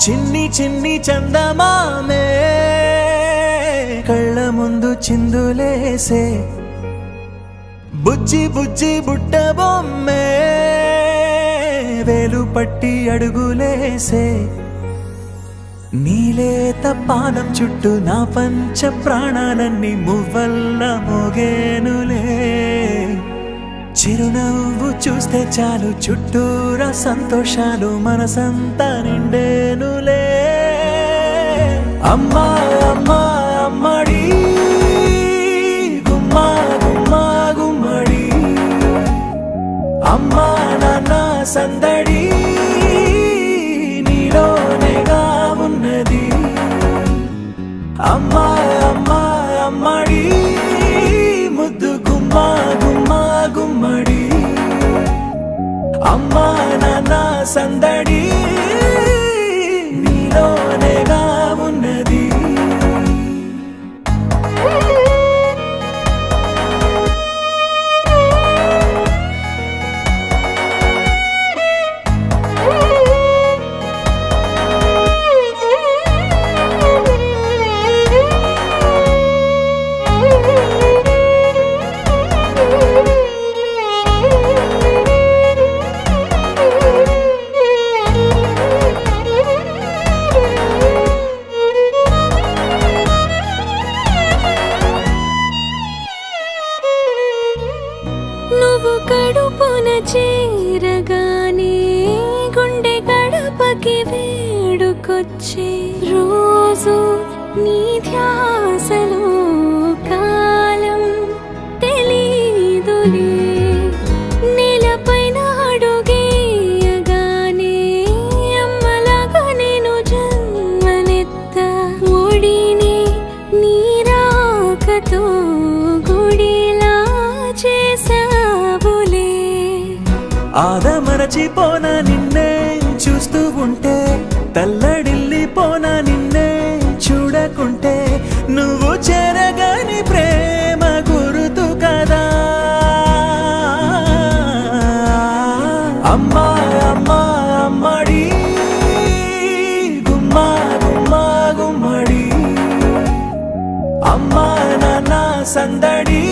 చిన్ని చిన్ని చందమామే కళ్ళ ముందు చిందులేసే బుజ్జి బుజ్జి బుట్ట బొమ్మే వేలు పట్టి అడుగులేసే నీలేత పానం చుట్టూ నా పంచ ప్రాణాలన్నీ మువ్వల్ల మోగేనులే చిరునవ్వు చూస్తే చాలు చుట్టూరా సంతోషాలు మనసంతా నిండేనులే అమ్మా అమ్మా అమ్మడి గుమ్మా గుమ్మా గుమ్మడి అమ్మా నాన్న సందడి నీలోనేగా ఉన్నది అమ్మా అమ్మా అమ్మడి ముద్దు గుమ్మా గుమ్మా గుమ్మడి అమ్మా నాన్న సందడి నీలోనేగా ఉన్నది నువ్వు కడుపున చేరగానే గుండె గడపకి వేడుకొచ్చే రోజు నీ ధ్యాసలో కాలం తెలీదులే నేలపైన అడుగేయగానే అమ్మలాగా నేను జన్మనెత్త ఒడిని నీ రాకతో గుడిలా చేసావులే ఆదమరచిపోనా నిన్నే చూస్తూ ఉంటే తల్లడిల్లిపోనా నిన్నే చూడకుంటే నువ్వు చెరగని ప్రేమ గురుతు కదా అమ్మా అమ్మా అమ్మడి గుమ్మా గుమ్మా గుమ్మడి అమ్మా నాన్న సందడి